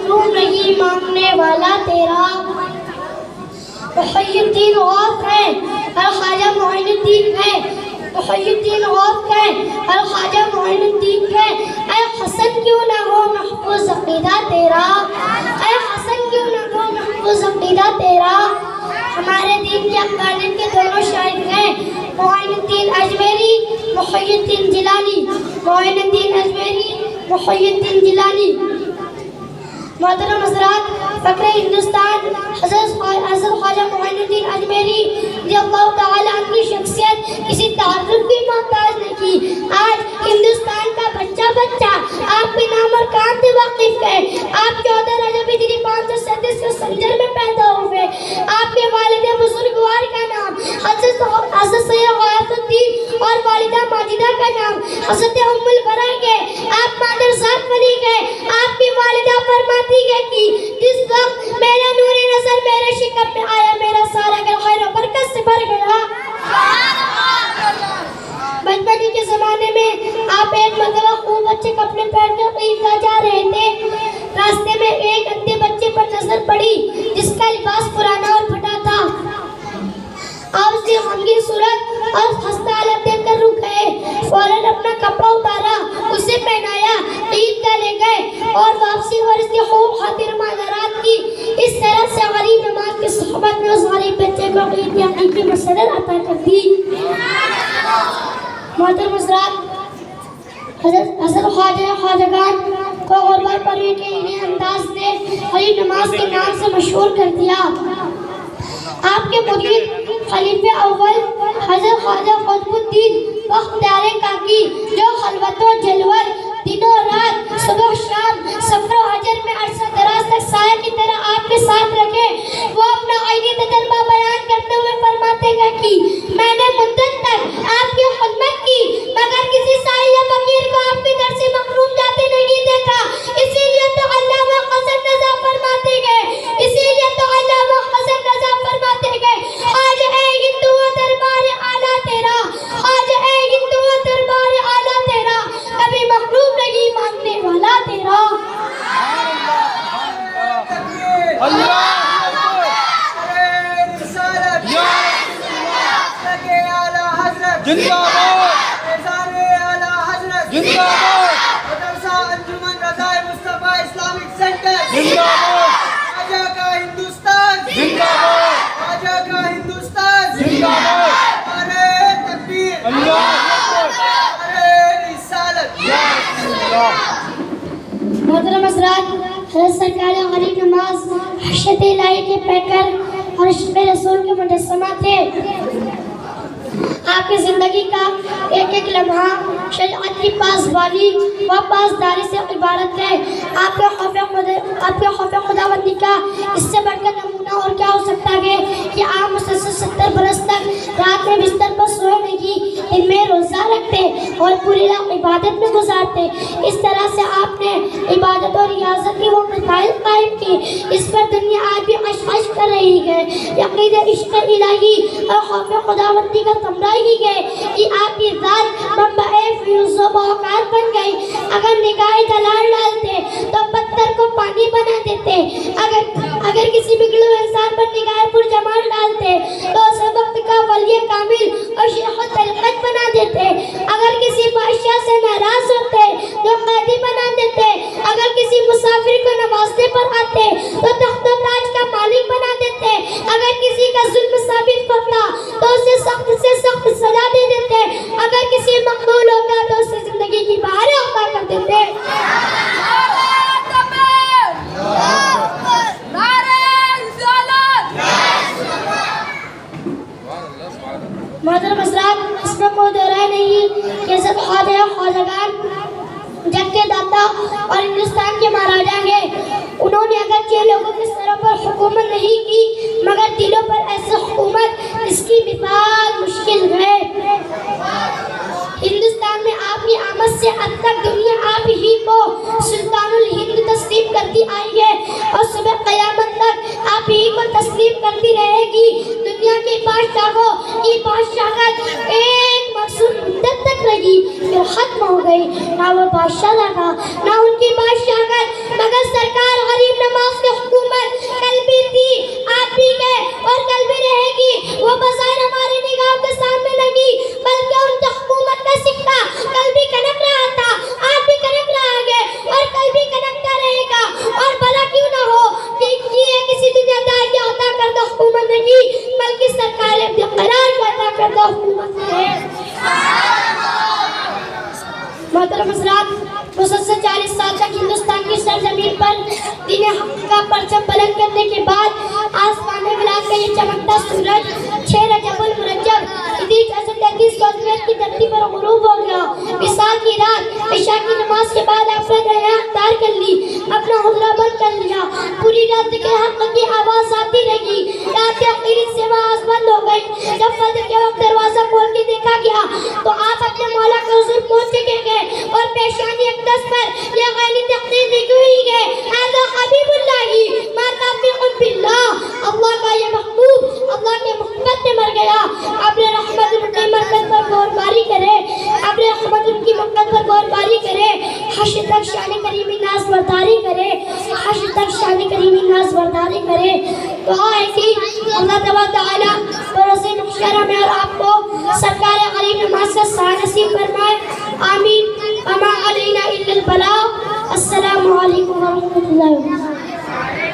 محروم نہیں مانگنے والا تیرا۔ محی الدین غوث ہے اور خواجہ معین الدین ہے، محی الدین غوث ہے اور خواجہ معین الدین ہے۔ اے حسن کیوں نہ ہو محفوظ عقیدہ تیرا، اے حسن کیوں نہ ہو محفوظ عقیدہ تیرا۔ ہمارے دین کے افغانیت کے دونوں شاعر ہیں، معین الدین اجمیری، محی الدین جلالی، معین الدین اجمیری، محی الدین جلالی۔ محترم حضرات، فخر ہندوستان حضرت خواجہ معین الدین اجمیری رضی اللہ تعالیٰ عنہ کی شخصیت کسی تعارف کی محتاج نہیں کی۔ آج ہندوستان کا بچہ آپ کے نام اور کام سے واقف ہے۔ آپ 14 رجب ہجری 537 کو سنجر میں پیدا ہوئے۔ آپ کے والد بزرگوار کا نام حضرت سید غیاث الدین اور والدہ ماجدہ کا نام حضرت ام البرا ہے۔ آپ مادر ذات ولی گئے۔ آپ کی والدہ فرماتی ہے کہ جس وقت میرا نور نظر میرے شکم میں آیا، میرا سارا گھر خیر و برکت سے بھر گیا۔ بچپن کے زمانے میں آپ ایک مرتبہ خوب اچھے کپڑے پہن کر عیدگاہ جا رہے تھے۔ راستے میں ایک اندھے بچے پر نظر پڑی جس کا لباس پرانا اور پھٹا تھا۔ آپ اس کی غمگین صورت اور خستہ حالت دیکھ کر رک گئے، فوراً اپنا کپڑا اتارا، اسے پہنایا، عیدگاہ لے گئے اور واپسی اور اس کی خوب خاطر مزارات کی۔ اس طرح سے غریب نماز کی صحبت میں اس غریب بچے کو عید کی حقیقی مسرت عطا کر دی۔ محترم حضرات، حضرت خواجگان کو غربا پروین کے انہیں انداز نے غریب نماز کے نام سے مشہور کر دیا۔ آپ کے مدیر خلیفہ اول حضرت خواجہ قطب الدین بختیار کاکی، جو خلوت و جلوت دنوں رات صبح شام سفر و حجر میں عرصہ دراز تک سایہ کی طرح آپ کے ساتھ رکھے، وہ اپنا عینی تجربہ بیان کرتے ہوئے فرماتے ہیں کہ میں نے مدت تک آپ کی خدمت کی مگر کسی سائل یا فقیر کو آپ کی در سے محروم جاتے نہیں دیکھا۔ اسی لیے تو علامہ حسن رضا فرماتے ہیں، اسی لیے تو علامہ حسن رضا فرماتے ہیں، آج اے ہندو دربار اعلیٰ تیرا، آج اے ہندو دربار اعلیٰ تیرا، کبھی محروم نہیں مانگنے والا تیرا۔ محترم حضرات، حضرت سرکار غریب نماز حشت الہی کے پیکر اور عشق رسول کے مجسمہ تھے۔ آپ کی زندگی کا ایک ایک لمحہ شریعت کی پاسبانی و پاسداری سے عبارت ہے۔ آپ کے خوف خداوندی کا اس سے بڑھ کر نمونہ اور کیا ہو سکتا ہے کہ آپ مسلسل 70 برس تک رات میں بستر پر سوئے نہیں، دن میں روزہ رکھتے اور پوری رات عبادت میں گزارتے۔ اس طرح سے آپ نے عبادت اور ریاضت کی وہ مسائل قائم کی، اس پر دنیا آج بھی عشق کر رہی ہے۔ یقین عشق الہی اور خوف خداوندی کا تمرہ ہی ہے کہ آپ کی ذات منبع فیوز و باوقار بن گئی۔ اگر نگاہ دلال ڈالتے تو پتھر کو پانی بنا دیتے، اگر کسی بگڑے انسان پر نگاہ پر جمال ڈالتے تو اسے وقت کا ولی کامل اور شیخ طریقت بنا دیتے۔ اگر کسی بادشاہ سے ناراض ہوتے تو قیدی بنا دیتے، اگر کسی مسافر کو نوازنے پر آتے تو تخت و تاج کا مالک بنا دیتے، اگر کسی کا ظلم ثابت ہوتا تو اسے سخت سے سخت سزا دے دیتے، اگر کسی مقبول ہوتا تو اسے زندگی کی بہاریں عطا کر دیتے۔ محترم حضرات، اس میں کوئی دو رائے نہیں کہ حضرت خواجگان جگ کے داتا اور ہندوستان کے مہاراجا ہیں۔ انہوں نے اگرچہ لوگوں کے سروں پر حکومت نہیں کی مگر دلوں پر ایسی حکومت جس کی مثال مشکل ہے۔ ہندوستان میں آپ کی آمد سے اب تک دنیا آپ ہی کو سلطان الہند تسلیم کرتی آئی ہے اور صبح قیامت تک آپ ہی کو تسلیم کرتی رہے گی۔ دنیا کے بادشاہوں کی بادشاہت ایک مخصوص مدت تک رہی تھی پھر ختم ہو گئی، نہ وہ بادشاہ لگا نہ ان کی بادشاہت، مگر سرکار غریب نواز کی حکومت کل بھی تھی، آج بھی ہے اور کل بھی رہے گی۔ وہ بظاہر ہماری نگاہوں کے سامنے لگی، بلکہ ان کی حکومت کا سکہ کل بھی کنک رہا تھا، آج بھی کنک رہا ہے اور کل بھی کنکتا رہے گا۔ اور بھلا کیوں نہ ہو کہ یہ کسی دنیا دار کی عطا کردہ حکومت نہیں، بلکہ سرکار قرار کی عطا کردہ حکومت ہے۔ محترم حضرات، مسلسل 40 سال تک ہندوستان کی سرزمین پر دین حق کا پرچم بلند کرنے کے بعد آسمان بلاد کا یہ چمکتا سورج 6 رجب المرجب 1333 کی دھرتی پر غروب ہو گیا۔ وصال کی رات عشاء کی نماز کے بعد آپ نے رہا اختیار کر لی، اپنا حضرہ بند کر لیا۔ پوری رات ذکر حق کی آواز آتی رہی، رات کے آخری سے آواز بند ہو گئی۔ جب فجر کے وقت دروازہ کھول کے دیکھا گیا تو آپ اپنے مولا کے حضور پہنچ کے گئے اور پیشانی اقدس پر یہ غیلی تقریر لکھی ہوئی ہے: هذا حبیب اللہ ما تافق باللہ، اللہ کا یہ محبوب اللہ کے محبت میں مر گیا۔ ابر رحمت ان کی مرکز پر غور باری کرے، ابر رحمت ان کی مرکز پر غور باری کرے، حشر تک شان کریمی ناز برداری کرے، حشر تک شان کریمی ناز برداری کرے۔ دعا ہے کہ اللہ تعالیٰ بروز محشر میں اور آپ کو سرکار غریب نواز کا سایہ نصیب فرمائے، آمین۔ وما علینا الا البلاغ۔ السلام علیکم ورحمۃ اللہ وبرکاتہ۔